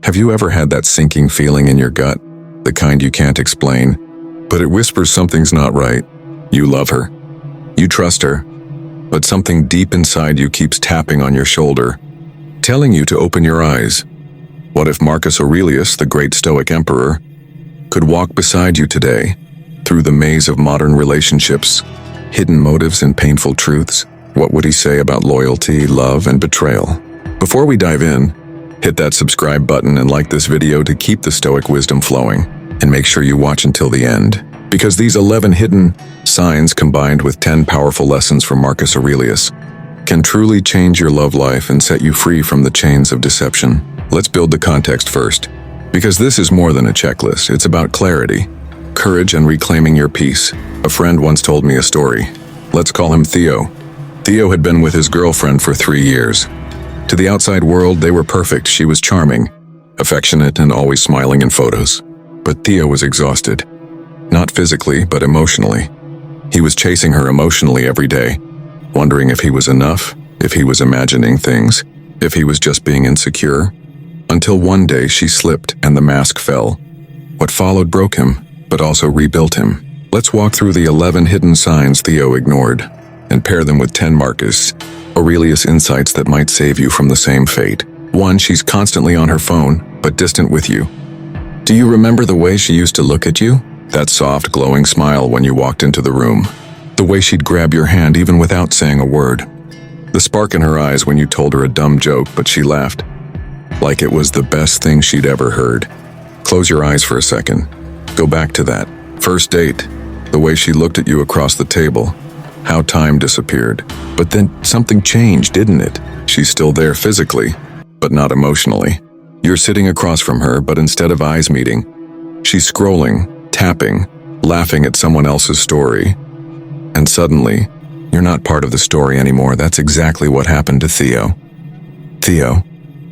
Have you ever had that sinking feeling in your gut, the kind you can't explain, but it whispers something's not right? You love her. You trust her, but something deep inside you keeps tapping on your shoulder, telling you to open your eyes. What if Marcus Aurelius, the great Stoic emperor, could walk beside you today, through the maze of modern relationships, hidden motives and painful truths? What would he say about loyalty, love, and betrayal? Before we dive in, hit that subscribe button and like this video to keep the Stoic wisdom flowing, and make sure you watch until the end, because these 11 hidden signs combined with 10 powerful lessons from Marcus Aurelius can truly change your love life and set you free from the chains of deception. Let's build the context first, because this is more than a checklist. It's about clarity, courage, and reclaiming your peace. A friend once told me a story. Let's call him Theo. Theo had been with his girlfriend for 3 years. To the outside world, they were perfect. She was charming, affectionate, and always smiling in photos. But Theo was exhausted. Not physically, but emotionally. He was chasing her emotionally every day, wondering if he was enough, if he was imagining things, if he was just being insecure. Until one day she slipped and the mask fell. What followed broke him, but also rebuilt him. Let's walk through the 11 hidden signs Theo ignored, and pair them with 10 Marcus Aurelius insights that might save you from the same fate. 1. She's constantly on her phone, but distant with you. Do you remember the way she used to look at you? That soft, glowing smile when you walked into the room. The way she'd grab your hand even without saying a word. The spark in her eyes when you told her a dumb joke, but she laughed, like it was the best thing she'd ever heard. Close your eyes for a second. Go back to that first date, the way she looked at you across the table, how time disappeared. But then something changed, didn't it? She's still there physically, but not emotionally. You're sitting across from her, but instead of eyes meeting, she's scrolling, tapping, laughing at someone else's story. And suddenly, you're not part of the story anymore. That's exactly what happened to Theo. Theo,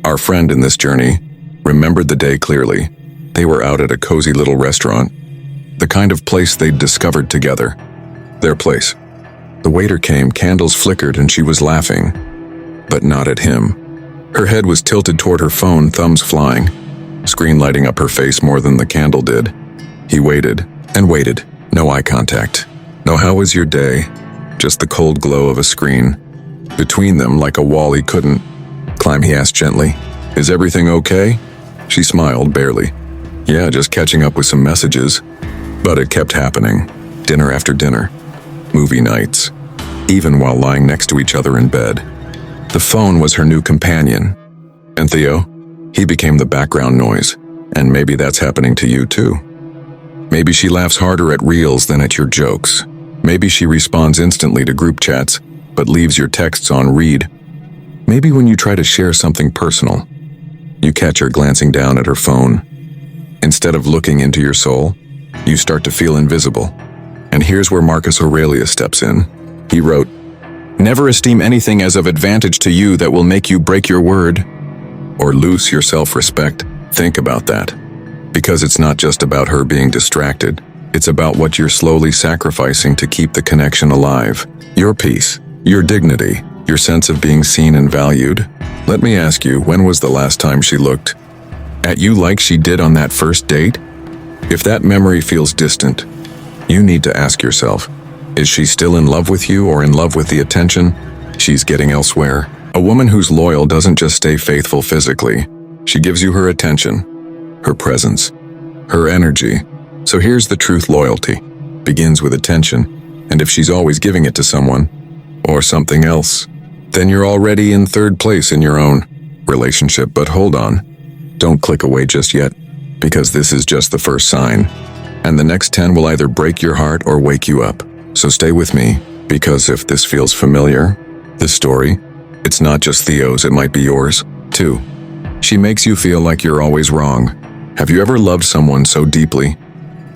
our friend in this journey, remembered the day clearly. They were out at a cozy little restaurant, the kind of place they'd discovered together. Their place. The waiter came, candles flickered, and she was laughing, but not at him. Her head was tilted toward her phone, thumbs flying, screen lighting up her face more than the candle did. He waited and waited. No eye contact. No "how was your day?" Just the cold glow of a screen. Between them, like a wall he couldn't climb, he asked gently, "Is everything okay?" She smiled, barely. "Yeah, just catching up with some messages." But it kept happening. Dinner after dinner. Movie nights. Even while lying next to each other in bed. The phone was her new companion. And Theo? He became the background noise. And maybe that's happening to you too. Maybe she laughs harder at reels than at your jokes. Maybe she responds instantly to group chats, but leaves your texts on read. Maybe when you try to share something personal, you catch her glancing down at her phone. Instead of looking into your soul, you start to feel invisible. And here's where Marcus Aurelius steps in. He wrote, "Never esteem anything as of advantage to you that will make you break your word or lose your self-respect." Think about that. Because it's not just about her being distracted. It's about what you're slowly sacrificing to keep the connection alive. Your peace, your dignity, your sense of being seen and valued. Let me ask you, when was the last time she looked at you like she did on that first date? If that memory feels distant, you need to ask yourself, is she still in love with you or in love with the attention she's getting elsewhere? A woman who's loyal doesn't just stay faithful physically. She gives you her attention, her presence, her energy. So here's the truth: loyalty begins with attention. And if she's always giving it to someone or something else, then you're already in third place in your own relationship. But hold on, don't click away just yet, because this is just the first sign. And the next 10 will either break your heart or wake you up. So stay with me, because if this feels familiar, this story, it's not just Theo's, it might be yours, too. She makes you feel like you're always wrong. Have you ever loved someone so deeply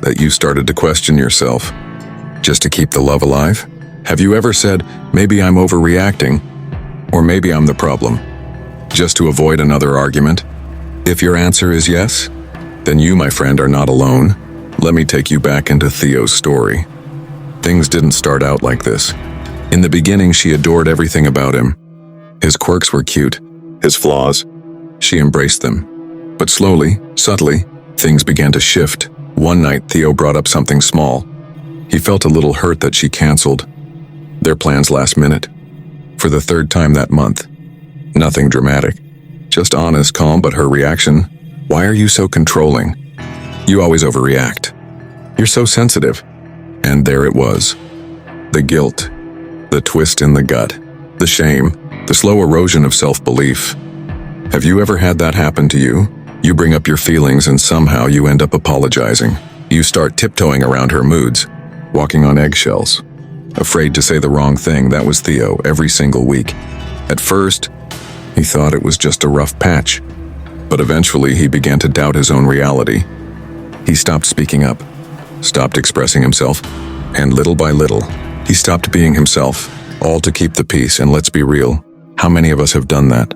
that you started to question yourself just to keep the love alive? Have you ever said, maybe I'm overreacting, or maybe I'm the problem, just to avoid another argument? If your answer is yes, then you, my friend, are not alone. Let me take you back into Theo's story. Things didn't start out like this. In the beginning, she adored everything about him. His quirks were cute, his flaws. She embraced them. But slowly, subtly, things began to shift. One night, Theo brought up something small. He felt a little hurt that she canceled their plans last minute. For the third time that month. Nothing dramatic. Just honest, calm, but her reaction, "Why are you so controlling? You always overreact. You're so sensitive." And there it was. The guilt, the twist in the gut, the shame, the slow erosion of self-belief. Have you ever had that happen to you? You bring up your feelings and somehow you end up apologizing. You start tiptoeing around her moods, walking on eggshells. Afraid to say the wrong thing. That was Theo every single week. At first, he thought it was just a rough patch. But eventually he began to doubt his own reality. He stopped speaking up, stopped expressing himself, and little by little, he stopped being himself, all to keep the peace. And let's be real, how many of us have done that?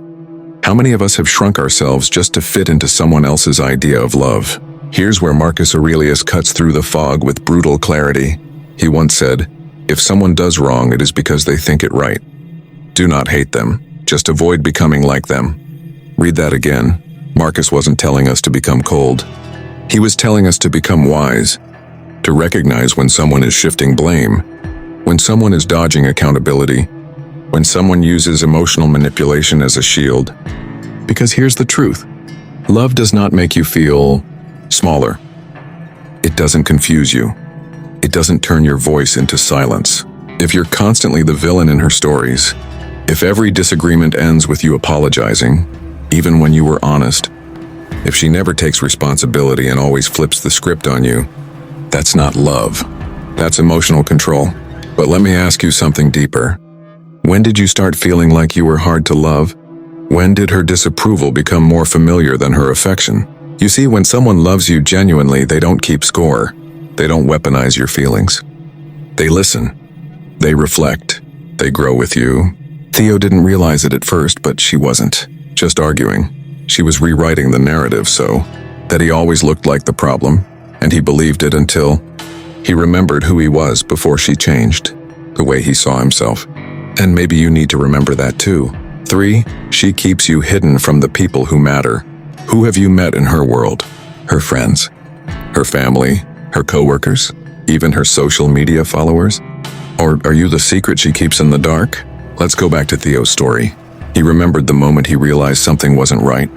How many of us have shrunk ourselves just to fit into someone else's idea of love? Here's where Marcus Aurelius cuts through the fog with brutal clarity. He once said, "If someone does wrong, it is because they think it right. Do not hate them, just avoid becoming like them." Read that again. Marcus wasn't telling us to become cold. He was telling us to become wise, to recognize when someone is shifting blame, when someone is dodging accountability, when someone uses emotional manipulation as a shield. Because here's the truth. Love does not make you feel smaller. It doesn't confuse you. It doesn't turn your voice into silence. If you're constantly the villain in her stories, if every disagreement ends with you apologizing, even when you were honest, if she never takes responsibility and always flips the script on you, that's not love. That's emotional control. But let me ask you something deeper. When did you start feeling like you were hard to love? When did her disapproval become more familiar than her affection? You see, when someone loves you genuinely, they don't keep score. They don't weaponize your feelings. They listen. They reflect. They grow with you. Theo didn't realize it at first, but she wasn't just arguing. She was rewriting the narrative so that he always looked like the problem, and he believed it until he remembered who he was before she changed, the way he saw himself. And maybe you need to remember that too. 3, she keeps you hidden from the people who matter. Who have you met in her world? Her friends, her family, her coworkers, even her social media followers? Or are you the secret she keeps in the dark? Let's go back to Theo's story. He remembered the moment he realized something wasn't right.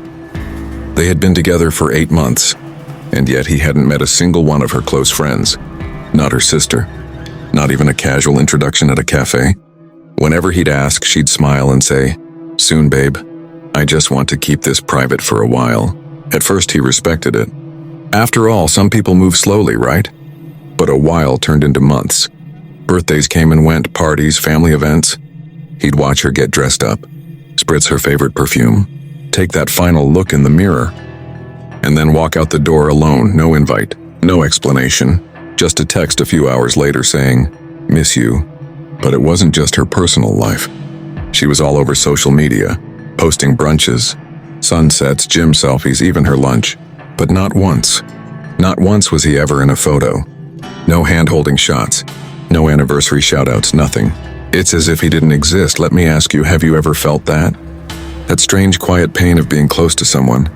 They had been together for 8 months, and yet he hadn't met a single one of her close friends. Not her sister, not even a casual introduction at a cafe. Whenever he'd ask, she'd smile and say, "Soon, babe. I just want to keep this private for a while." At first, he respected it. After all, some people move slowly, right? But a while turned into months. Birthdays came and went, parties, family events. He'd watch her get dressed up, spritz her favorite perfume, take that final look in the mirror, and then walk out the door alone, no invite, no explanation, just a text a few hours later saying, "Miss you." But it wasn't just her personal life. She was all over social media, posting brunches, sunsets, gym selfies, even her lunch. But not once was he ever in a photo. No hand-holding shots, no anniversary shout-outs, nothing. It's as if he didn't exist. Let me ask you, have you ever felt that? That strange, quiet pain of being close to someone,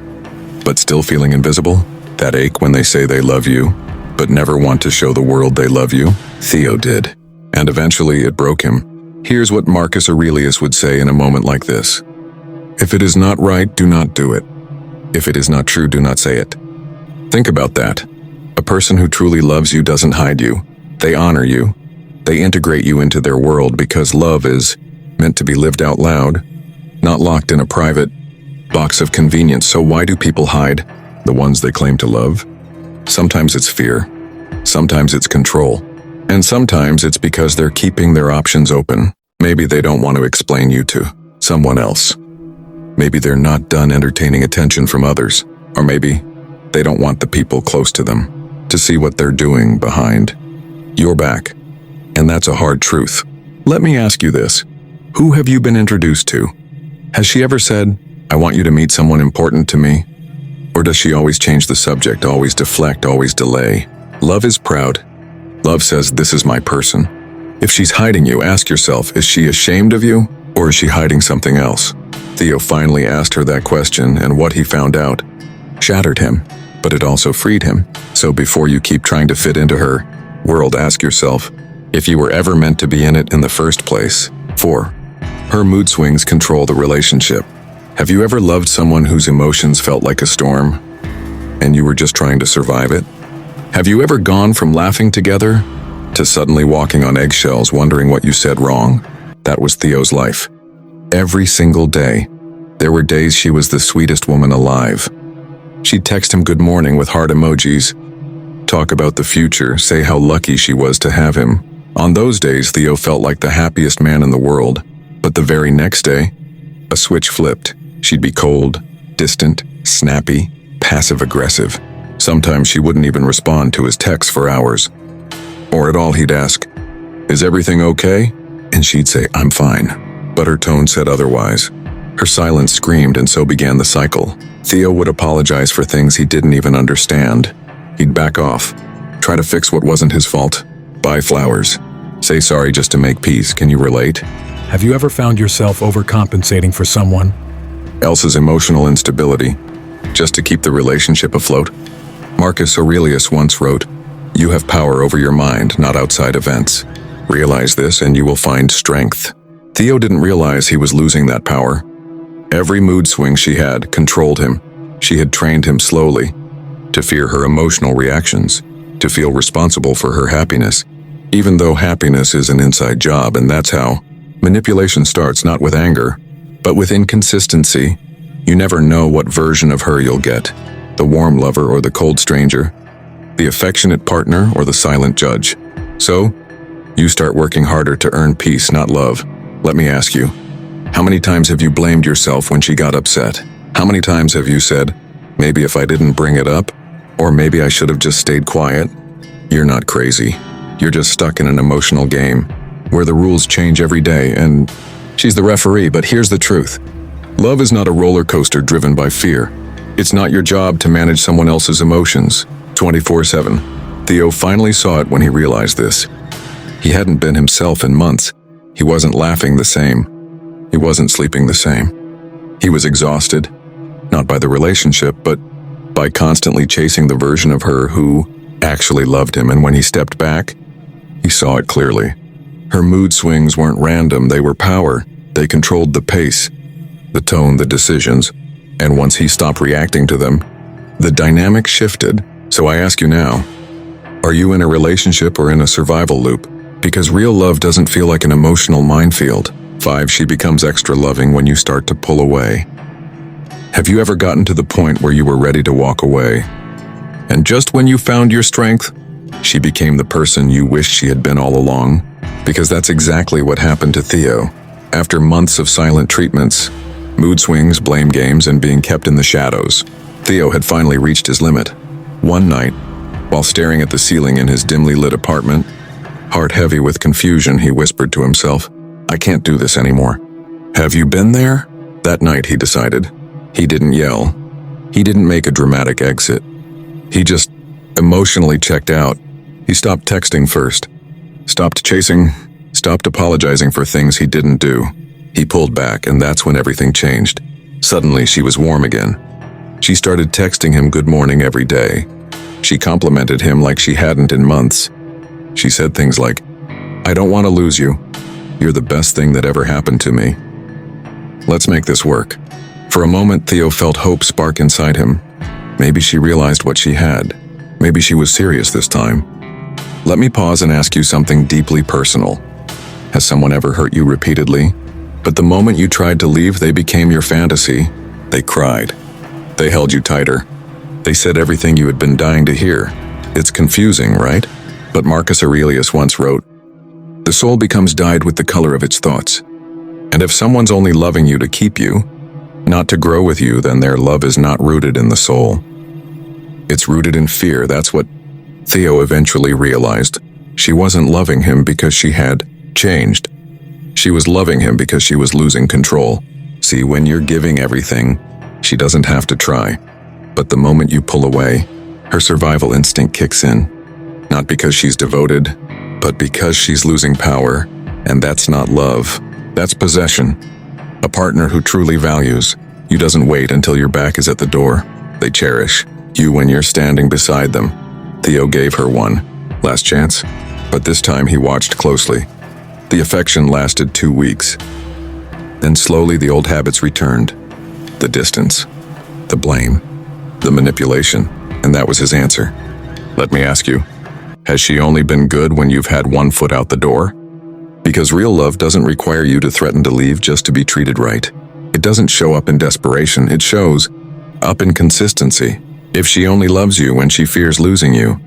but still feeling invisible? That ache when they say they love you, but never want to show the world they love you? Theo did. And eventually it broke him. Here's what Marcus Aurelius would say in a moment like this. If it is not right, do not do it. If it is not true, do not say it. Think about that. A person who truly loves you doesn't hide you. They honor you. They integrate you into their world because love is meant to be lived out loud, not locked in a private box of convenience. So why do people hide the ones they claim to love? Sometimes it's fear. Sometimes it's control. And sometimes it's because they're keeping their options open. Maybe they don't want to explain you to someone else. Maybe they're not done entertaining attention from others. Or maybe they don't want the people close to them to see what they're doing behind your back. And that's a hard truth. Let me ask you this. Who have you been introduced to? Has she ever said, "I want you to meet someone important to me"? Or does she always change the subject, always deflect, always delay? Love is proud. Love says, "This is my person." If she's hiding you, ask yourself, is she ashamed of you, or is she hiding something else? Theo finally asked her that question, and what he found out shattered him, but it also freed him. So before you keep trying to fit into her world, ask yourself if you were ever meant to be in it in the first place. 4. Her mood swings control the relationship. Have you ever loved someone whose emotions felt like a storm, and you were just trying to survive it? Have you ever gone from laughing together to suddenly walking on eggshells wondering what you said wrong? That was Theo's life. Every single day. There were days she was the sweetest woman alive. She'd text him good morning with heart emojis, talk about the future, say how lucky she was to have him. On those days, Theo felt like the happiest man in the world. But the very next day, a switch flipped. She'd be cold, distant, snappy, passive-aggressive. Sometimes she wouldn't even respond to his texts for hours. Or at all, he'd ask, "Is everything okay?" And she'd say, "I'm fine." But her tone said otherwise. Her silence screamed, and so began the cycle. Theo would apologize for things he didn't even understand. He'd back off, try to fix what wasn't his fault, buy flowers, say sorry just to make peace. Can you relate? Have you ever found yourself overcompensating for someone else's emotional instability, just to keep the relationship afloat? Marcus Aurelius once wrote, "You have power over your mind, not outside events. Realize this and you will find strength." Theo didn't realize he was losing that power. Every mood swing she had controlled him. She had trained him slowly to fear her emotional reactions, to feel responsible for her happiness, even though happiness is an inside job, and that's how manipulation starts, not with anger, but with inconsistency. You never know what version of her you'll get, the warm lover or the cold stranger, the affectionate partner or the silent judge. So, you start working harder to earn peace, not love. Let me ask you, how many times have you blamed yourself when she got upset? How many times have you said, maybe if I didn't bring it up, or maybe I should have just stayed quiet? You're not crazy. You're just stuck in an emotional game where the rules change every day, and she's the referee. But here's the truth. Love is not a roller coaster driven by fear. It's not your job to manage someone else's emotions 24/7. Theo finally saw it when he realized this. He hadn't been himself in months. He wasn't laughing the same. He wasn't sleeping the same. He was exhausted, not by the relationship, but by constantly chasing the version of her who actually loved him. And when he stepped back, he saw it clearly. Her mood swings weren't random, they were power. They controlled the pace, the tone, the decisions. And once he stopped reacting to them, the dynamic shifted. So I ask you now, are you in a relationship or in a survival loop? Because real love doesn't feel like an emotional minefield. 5. She becomes extra loving when you start to pull away. Have you ever gotten to the point where you were ready to walk away? And just when you found your strength, she became the person you wished she had been all along? Because that's exactly what happened to Theo. After months of silent treatments, mood swings, blame games, and being kept in the shadows, Theo had finally reached his limit. One night, while staring at the ceiling in his dimly lit apartment, heart heavy with confusion, he whispered to himself, "I can't do this anymore." Have you been there? That night, he decided. He didn't yell. He didn't make a dramatic exit. He just emotionally checked out. He stopped texting first, stopped chasing, stopped apologizing for things he didn't do. He pulled back, and that's when everything changed. Suddenly, she was warm again. She started texting him good morning every day. She complimented him like she hadn't in months. She said things like, "I don't want to lose you. You're the best thing that ever happened to me. Let's make this work." For a moment, Theo felt hope spark inside him. Maybe she realized what she had. Maybe she was serious this time. Let me pause and ask you something deeply personal. Has someone ever hurt you repeatedly? But the moment you tried to leave, they became your fantasy. They cried. They held you tighter. They said everything you had been dying to hear. It's confusing, right? But Marcus Aurelius once wrote, "The soul becomes dyed with the color of its thoughts." And if someone's only loving you to keep you, not to grow with you, then their love is not rooted in the soul. It's rooted in fear. That's what Theo eventually realized. She wasn't loving him because she had changed. She was loving him because she was losing control. See, when you're giving everything, she doesn't have to try. But the moment you pull away, her survival instinct kicks in. Not because she's devoted, but because she's losing power. And that's not love. That's possession. A partner who truly values you doesn't wait until your back is at the door. They cherish you when you're standing beside them. Theo gave her one last chance, but this time he watched closely. The affection lasted 2 weeks. Then slowly the old habits returned. The distance, the blame, the manipulation, and that was his answer. Let me ask you, has she only been good when you've had one foot out the door? Because real love doesn't require you to threaten to leave just to be treated right. It doesn't show up in desperation, it shows up in consistency. If she only loves you when she fears losing you,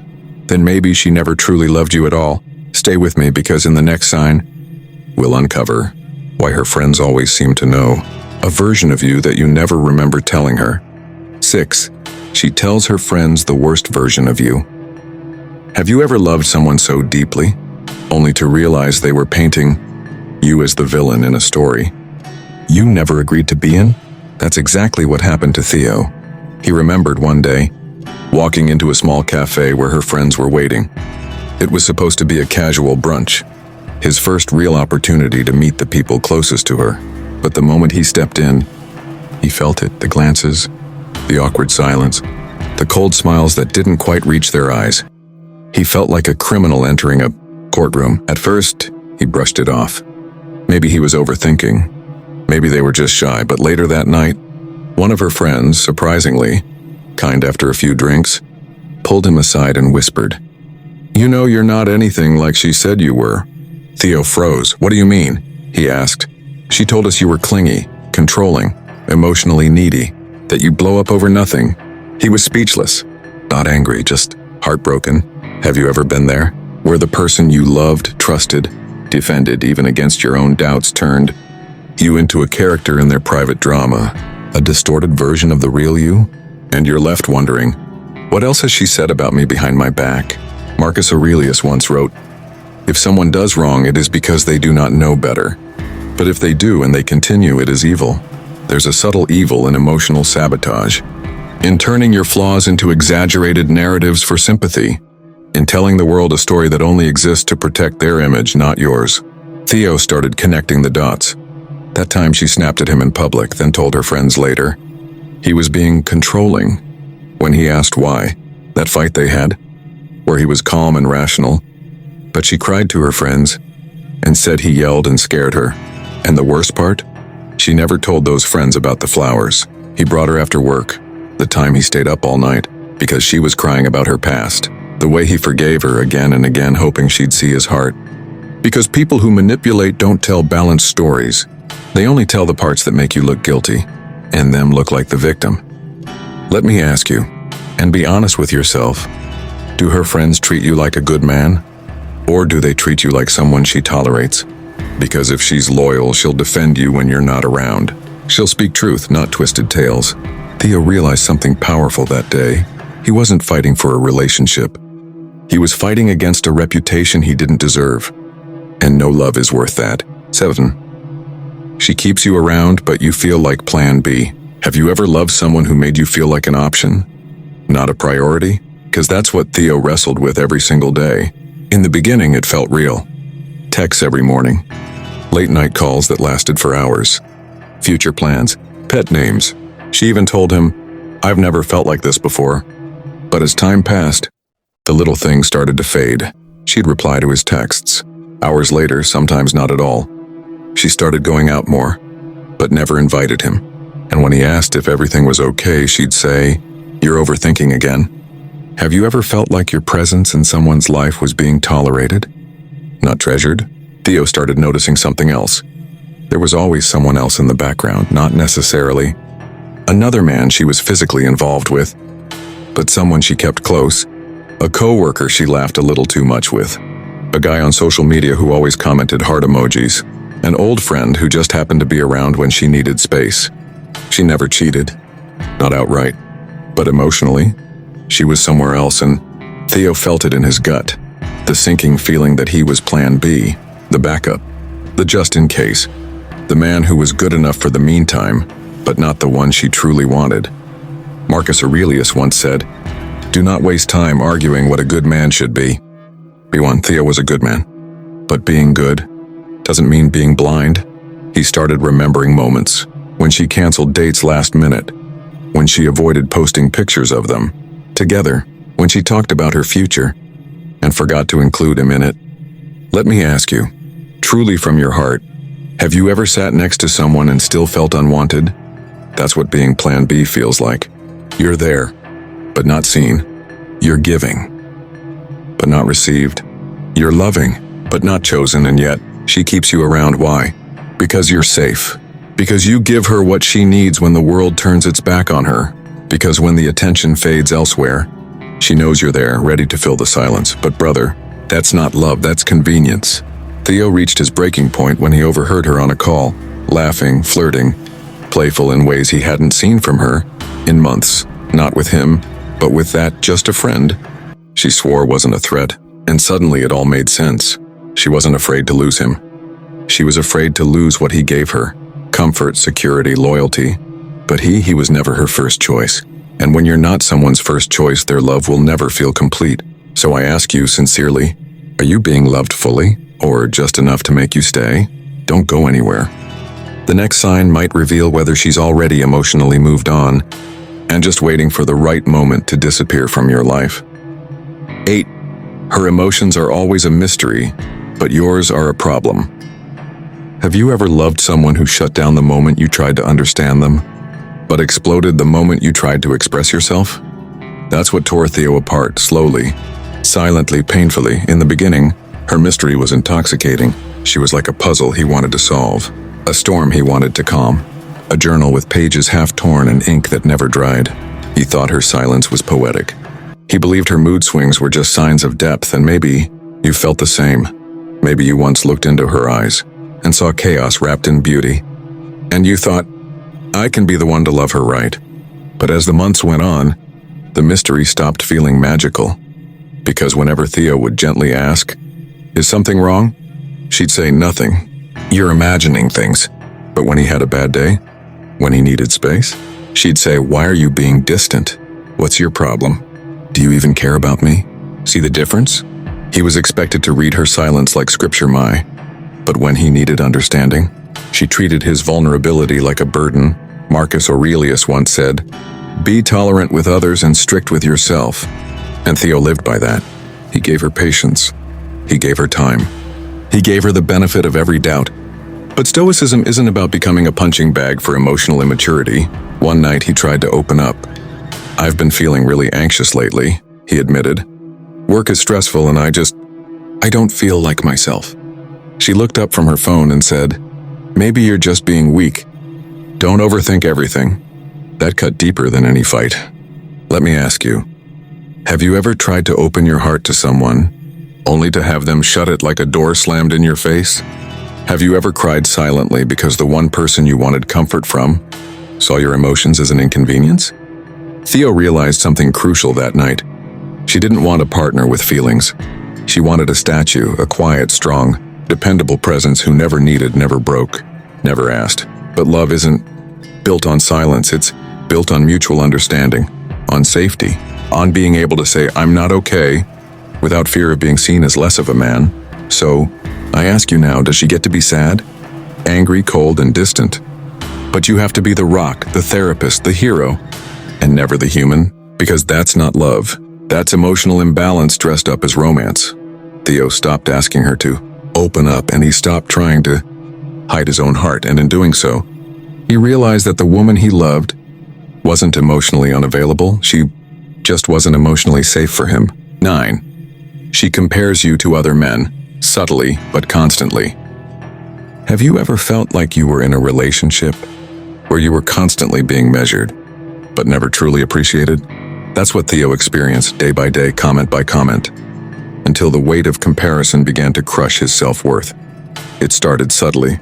then maybe she never truly loved you at all. Stay with me, because in the next sign, we'll uncover why her friends always seem to know a version of you that you never remember telling her. 6. She tells her friends the worst version of you. Have you ever loved someone so deeply, only to realize they were painting you as the villain in a story you never agreed to be in? That's exactly what happened to Theo. He remembered one day, walking into a small cafe where her friends were waiting. It was supposed to be a casual brunch, his first real opportunity to meet the people closest to her. But the moment he stepped in, he felt it, the glances, the awkward silence, the cold smiles that didn't quite reach their eyes. He felt like a criminal entering a courtroom. At first, he brushed it off. Maybe he was overthinking. Maybe they were just shy, but later that night, one of her friends, surprisingly, kind after a few drinks, pulled him aside and whispered, "You know you're not anything like she said you were." Theo froze. "What do you mean?" he asked. "She told us you were clingy, controlling, emotionally needy, that you blow up over nothing." He was speechless, not angry, just heartbroken. Have you ever been there, where the person you loved, trusted, defended even against your own doubts turned you into a character in their private drama, a distorted version of the real you? And you're left wondering, what else has she said about me behind my back? Marcus Aurelius once wrote, "If someone does wrong, it is because they do not know better. But if they do and they continue, it is evil." There's a subtle evil in emotional sabotage, in turning your flaws into exaggerated narratives for sympathy, in telling the world a story that only exists to protect their image, not yours. Theo started connecting the dots. That time she snapped at him in public, then told her friends later he was being controlling. When he asked why, that fight they had, where he was calm and rational, but she cried to her friends and said he yelled and scared her. And the worst part? She never told those friends about the flowers he brought her after work, the time he stayed up all night because she was crying about her past, the way he forgave her again and again, hoping she'd see his heart. Because people who manipulate don't tell balanced stories. They only tell the parts that make you look guilty, and them look like the victim. Let me ask you, and be honest with yourself, do her friends treat you like a good man? Or do they treat you like someone she tolerates? Because if she's loyal, she'll defend you when you're not around. She'll speak truth, not twisted tales. Theo realized something powerful that day. He wasn't fighting for a relationship. He was fighting against a reputation he didn't deserve. And no love is worth that. 7. She keeps you around, but you feel like plan B. Have you ever loved someone who made you feel like an option, not a priority? Because that's what Theo wrestled with every single day. In the beginning, it felt real. Texts every morning, late night calls that lasted for hours, future plans, pet names. She even told him, "I've never felt like this before." But as time passed, the little things started to fade. She'd reply to his texts. Hours later, sometimes not at all. She started going out more, but never invited him. And when he asked if everything was okay, she'd say, "You're overthinking again." Have you ever felt like your presence in someone's life was being tolerated, not treasured? Theo started noticing something else. There was always someone else in the background, not necessarily another man she was physically involved with, but someone she kept close, a coworker she laughed a little too much with, a guy on social media who always commented heart emojis, an old friend who just happened to be around when she needed space. She never cheated, not outright, but emotionally, she was somewhere else, and Theo felt it in his gut, the sinking feeling that he was plan B, the backup, the just in case, the man who was good enough for the meantime, but not the one she truly wanted. Marcus Aurelius once said, "Do not waste time arguing what a good man should be." B1, Theo was a good man, but being good doesn't mean being blind. He started remembering moments when she canceled dates last minute, when she avoided posting pictures of them together, when she talked about her future and forgot to include him in it. Let me ask you, truly from your heart, have you ever sat next to someone and still felt unwanted? That's what being Plan B feels like. You're there, but not seen. You're giving, but not received. You're loving, but not chosen, and yet she keeps you around. Why? Because you're safe. Because you give her what she needs when the world turns its back on her. Because when the attention fades elsewhere, she knows you're there, ready to fill the silence. But brother, that's not love, that's convenience. Theo reached his breaking point when he overheard her on a call, laughing, flirting, playful in ways he hadn't seen from her in months. Not with him, but with that just a friend she swore wasn't a threat. And suddenly it all made sense. She wasn't afraid to lose him. She was afraid to lose what he gave her. Comfort, security, loyalty. But he was never her first choice. And when you're not someone's first choice, their love will never feel complete. So I ask you sincerely, are you being loved fully? Or just enough to make you stay? Don't go anywhere. The next sign might reveal whether she's already emotionally moved on and just waiting for the right moment to disappear from your life. 8. Her emotions are always a mystery, but yours are a problem. Have you ever loved someone who shut down the moment you tried to understand them, but exploded the moment you tried to express yourself? That's what tore Theo apart, slowly, silently, painfully. In the beginning, her mystery was intoxicating. She was like a puzzle he wanted to solve, a storm he wanted to calm, a journal with pages half torn and ink that never dried. He thought her silence was poetic. He believed her mood swings were just signs of depth, and maybe you felt the same. Maybe you once looked into her eyes and saw chaos wrapped in beauty, and you thought, I can be the one to love her right. But as the months went on, the mystery stopped feeling magical, because whenever Theo would gently ask, is something wrong? She'd say nothing. You're imagining things. But when he had a bad day, when he needed space, she'd say, why are you being distant? What's your problem? Do you even care about me? See the difference? He was expected to read her silence like scripture. But when he needed understanding, she treated his vulnerability like a burden. Marcus Aurelius once said, be tolerant with others and strict with yourself. And Theo lived by that. He gave her patience. He gave her time. He gave her the benefit of every doubt. But Stoicism isn't about becoming a punching bag for emotional immaturity. One night he tried to open up. I've been feeling really anxious lately, he admitted. Work is stressful and I don't feel like myself. She looked up from her phone and said, maybe you're just being weak. Don't overthink everything. That cut deeper than any fight. Let me ask you, have you ever tried to open your heart to someone, only to have them shut it like a door slammed in your face? Have you ever cried silently because the one person you wanted comfort from saw your emotions as an inconvenience? Theo realized something crucial that night. She didn't want a partner with feelings. She wanted a statue, a quiet, strong, dependable presence who never needed, never broke, never asked. But love isn't built on silence, it's built on mutual understanding, on safety, on being able to say, I'm not okay, without fear of being seen as less of a man. So, I ask you now, does she get to be sad, angry, cold, and distant? But you have to be the rock, the therapist, the hero, and never the human, because that's not love. That's emotional imbalance dressed up as romance. Theo stopped asking her to open up, and he stopped trying to hide his own heart, and in doing so, he realized that the woman he loved wasn't emotionally unavailable, she just wasn't emotionally safe for him. 9. She compares you to other men, subtly but constantly. Have you ever felt like you were in a relationship where you were constantly being measured, but never truly appreciated? That's what Theo experienced day by day, comment by comment, until the weight of comparison began to crush his self-worth. It started subtly.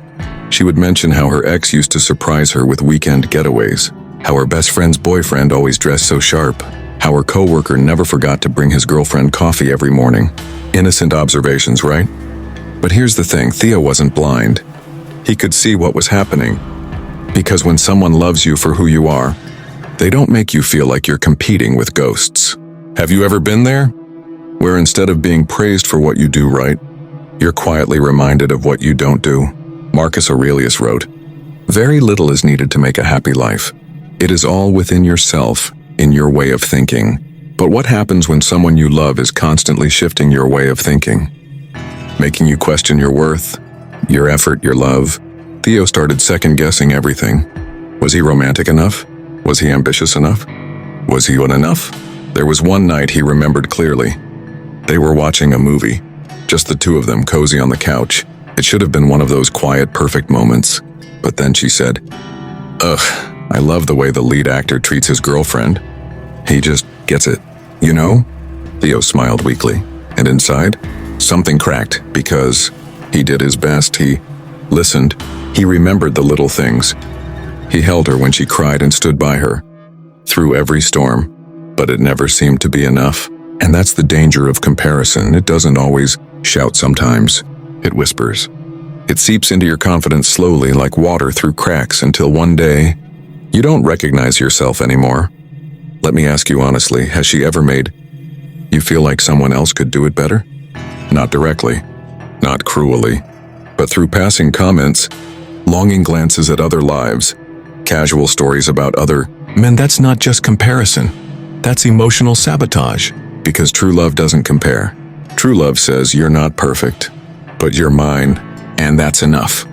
She would mention how her ex used to surprise her with weekend getaways, how her best friend's boyfriend always dressed so sharp, how her coworker never forgot to bring his girlfriend coffee every morning. Innocent observations, right? But here's the thing, Theo wasn't blind. He could see what was happening. Because when someone loves you for who you are, they don't make you feel like you're competing with ghosts. Have you ever been there? Where instead of being praised for what you do right, you're quietly reminded of what you don't do. Marcus Aurelius wrote, very little is needed to make a happy life. It is all within yourself, in your way of thinking. But what happens when someone you love is constantly shifting your way of thinking? Making you question your worth, your effort, your love? Theo started second-guessing everything. Was he romantic enough? Was he ambitious enough? Was he good enough? There was one night he remembered clearly. They were watching a movie, just the two of them cozy on the couch. It should have been one of those quiet, perfect moments. But then she said, "Ugh, I love the way the lead actor treats his girlfriend. He just gets it, you know?" Theo smiled weakly, and inside, something cracked because he did his best. He listened. He remembered the little things. He held her when she cried and stood by her through every storm, but it never seemed to be enough. And that's the danger of comparison. It doesn't always shout sometimes. It whispers. It seeps into your confidence slowly like water through cracks until one day, you don't recognize yourself anymore. Let me ask you honestly, has she ever made you feel like someone else could do it better? Not directly, not cruelly, but through passing comments, longing glances at other lives, casual stories about other men. That's not just comparison. That's emotional sabotage. Because true love doesn't compare. True love says you're not perfect, but you're mine, and that's enough.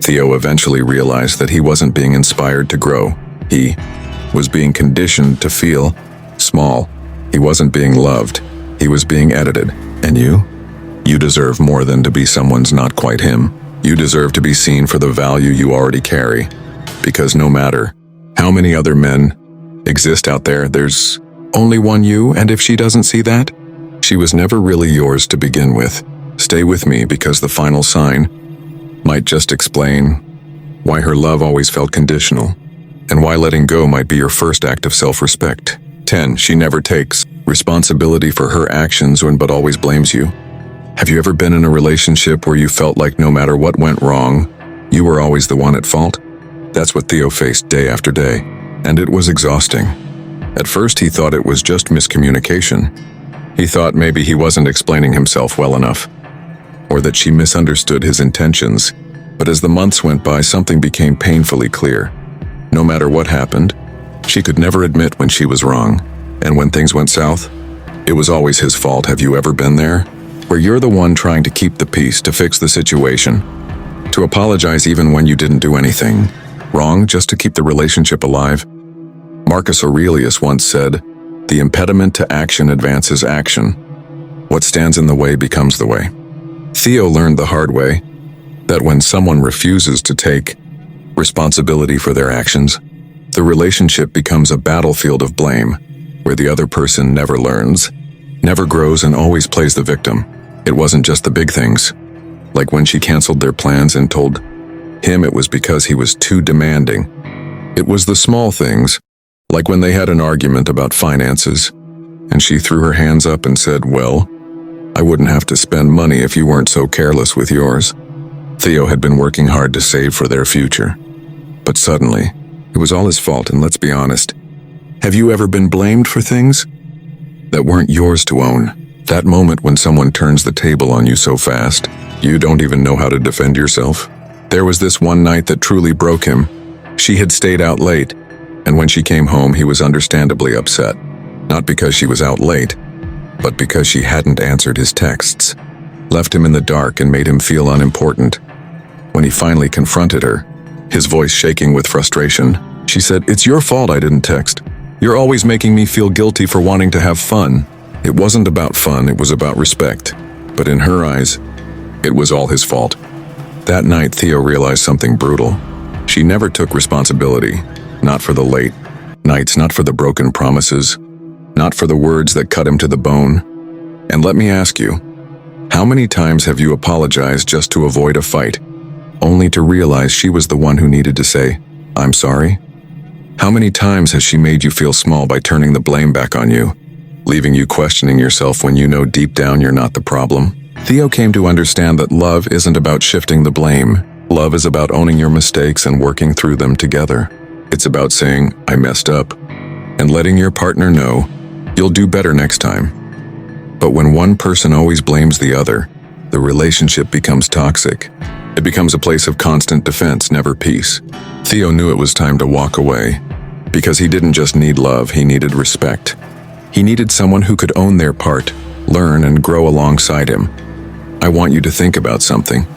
Theo eventually realized that he wasn't being inspired to grow. He was being conditioned to feel small. He wasn't being loved. He was being edited. And you? You deserve more than to be someone's not quite him. You deserve to be seen for the value you already carry. Because no matter how many other men exist out there, there's only one you, and if she doesn't see that, she was never really yours to begin with. Stay with me because the final sign might just explain why her love always felt conditional, and why letting go might be your first act of self-respect. 10. She never takes responsibility for her actions but always blames you. Have you ever been in a relationship where you felt like no matter what went wrong, you were always the one at fault? That's what Theo faced day after day, and it was exhausting. At first he thought it was just miscommunication. He thought maybe he wasn't explaining himself well enough, or that she misunderstood his intentions. But as the months went by, something became painfully clear. No matter what happened, she could never admit when she was wrong. And when things went south, it was always his fault. Have you ever been there? Where you're the one trying to keep the peace, to fix the situation, to apologize even when you didn't do anything wrong, just to keep the relationship alive? Marcus Aurelius once said, "The impediment to action advances action. What stands in the way becomes the way." Theo learned the hard way that when someone refuses to take responsibility for their actions, the relationship becomes a battlefield of blame, where the other person never learns, never grows, and always plays the victim. It wasn't just the big things, like when she canceled their plans and told him it was because he was too demanding. It was the small things, like when they had an argument about finances, and she threw her hands up and said, "Well, I wouldn't have to spend money if you weren't so careless with yours." Theo had been working hard to save for their future. But suddenly, it was all his fault, and let's be honest. Have you ever been blamed for things that weren't yours to own? That moment when someone turns the table on you so fast, you don't even know how to defend yourself. There was this one night that truly broke him. She had stayed out late, and when she came home, he was understandably upset. Not because she was out late, but because she hadn't answered his texts, left him in the dark and made him feel unimportant. When he finally confronted her, his voice shaking with frustration, she said, "It's your fault I didn't text. You're always making me feel guilty for wanting to have fun." It wasn't about fun, it was about respect. But in her eyes, it was all his fault. That night, Theo realized something brutal. She never took responsibility. Not for the late nights, not for the broken promises, not for the words that cut him to the bone. And let me ask you, how many times have you apologized just to avoid a fight, only to realize she was the one who needed to say, "I'm sorry"? How many times has she made you feel small by turning the blame back on you, leaving you questioning yourself when you know deep down you're not the problem? Theo came to understand that love isn't about shifting the blame. Love is about owning your mistakes and working through them together. It's about saying, "I messed up," and letting your partner know, "You'll do better next time." But when one person always blames the other, the relationship becomes toxic. It becomes a place of constant defense, never peace. Theo knew it was time to walk away, Because he didn't just need love, he needed respect. He needed someone who could own their part, learn, and grow alongside him. I want you to think about something.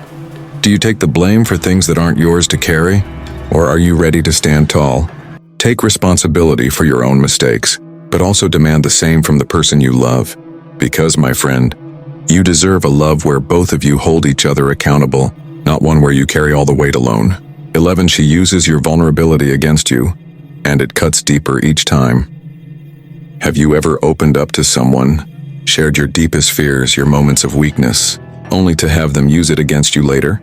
Do you take the blame for things that aren't yours to carry? Or are you ready to stand tall? Take responsibility for your own mistakes, but also demand the same from the person you love. Because, my friend, you deserve a love where both of you hold each other accountable, not one where you carry all the weight alone. 11. She uses your vulnerability against you, and it cuts deeper each time. Have you ever opened up to someone, shared your deepest fears, your moments of weakness, only to have them use it against you later?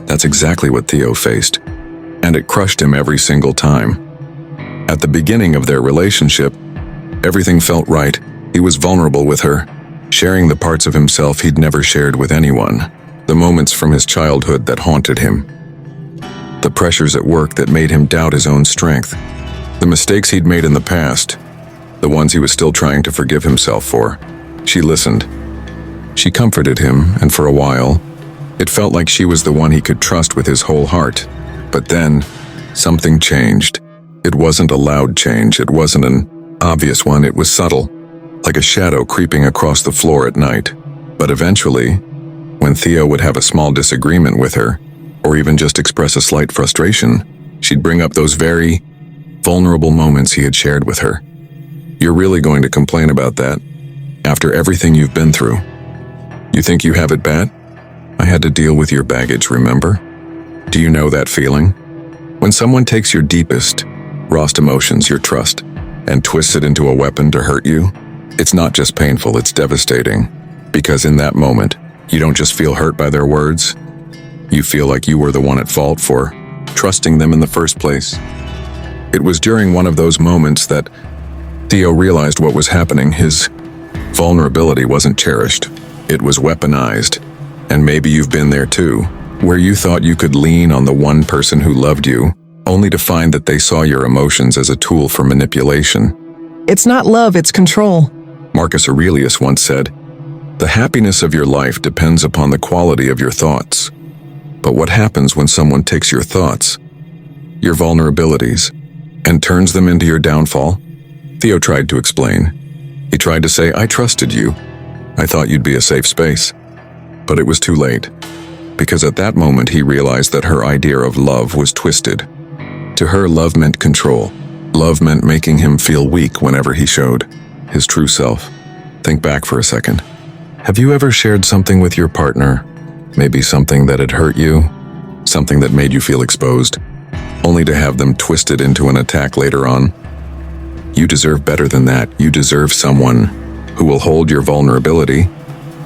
That's exactly what Theo faced, and it crushed him every single time. At the beginning of their relationship, everything felt right. He was vulnerable with her, sharing the parts of himself he'd never shared with anyone, the moments from his childhood that haunted him, the pressures at work that made him doubt his own strength, the mistakes he'd made in the past, the ones he was still trying to forgive himself for. She listened. She comforted him, and for a while, it felt like she was the one he could trust with his whole heart. But then, something changed. It wasn't a loud change, it wasn't an obvious one, it was subtle, like a shadow creeping across the floor at night. But eventually, when Theo would have a small disagreement with her, or even just express a slight frustration, she'd bring up those very vulnerable moments he had shared with her. You're really going to complain about that? After everything you've been through? You think you have it bad? I had to deal with your baggage, remember? Do you know that feeling? When someone takes your deepest, rawest emotions, your trust, and twists it into a weapon to hurt you, it's not just painful, it's devastating. Because in that moment, you don't just feel hurt by their words, you feel like you were the one at fault for trusting them in the first place. It was during one of those moments that Theo realized what was happening. His vulnerability wasn't cherished, it was weaponized. And maybe you've been there too, where you thought you could lean on the one person who loved you, only to find that they saw your emotions as a tool for manipulation. It's not love, it's control. Marcus Aurelius once said, "The happiness of your life depends upon the quality of your thoughts." But what happens when someone takes your thoughts, your vulnerabilities, and turns them into your downfall? Theo tried to explain. He tried to say, "I trusted you. I thought you'd be a safe space." But it was too late, because at that moment he realized that her idea of love was twisted. To her, love meant control. Love meant making him feel weak whenever he showed his true self. Think back for a second. Have you ever shared something with your partner? Maybe something that had hurt you, something that made you feel exposed, only to have them twist it into an attack later on? You deserve better than that. You deserve someone who will hold your vulnerability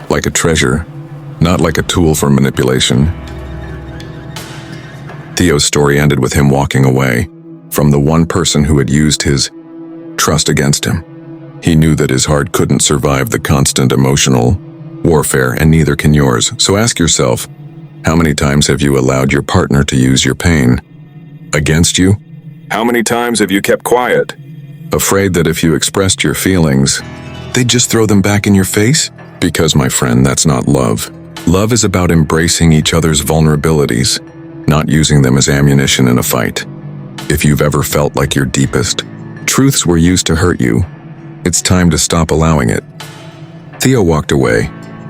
like a treasure, not like a tool for manipulation. Theo's story ended with him walking away from the one person who had used his trust against him. He knew that his heart couldn't survive the constant emotional warfare, and neither can yours. So ask yourself, how many times have you allowed your partner to use your pain against you? How many times have you kept quiet, afraid that if you expressed your feelings, they'd just throw them back in your face? Because, my friend, that's not love. Love is about embracing each other's vulnerabilities, not using them as ammunition in a fight. If you've ever felt like your deepest truths were used to hurt you, it's time to stop allowing it. Theo walked away,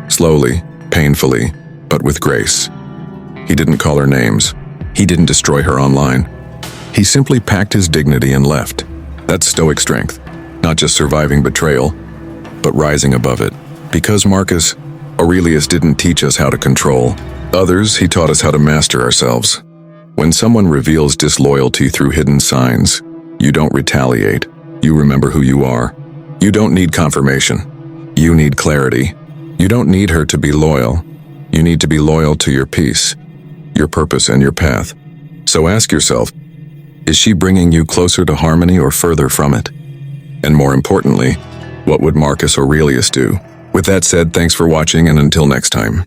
slowly, painfully, but with grace. He didn't call her names. He didn't destroy her online. He simply packed his dignity and left. That's Stoic strength, not just surviving betrayal, but rising above it. Because Marcus Aurelius didn't teach us how to control others, he taught us how to master ourselves. When someone reveals disloyalty through hidden signs, you don't retaliate. You remember who you are. You don't need confirmation. You need clarity. You don't need her to be loyal. You need to be loyal to your peace, your purpose, and your path. So ask yourself, is she bringing you closer to harmony or further from it? And more importantly, what would Marcus Aurelius do? With that said, thanks for watching, and until next time.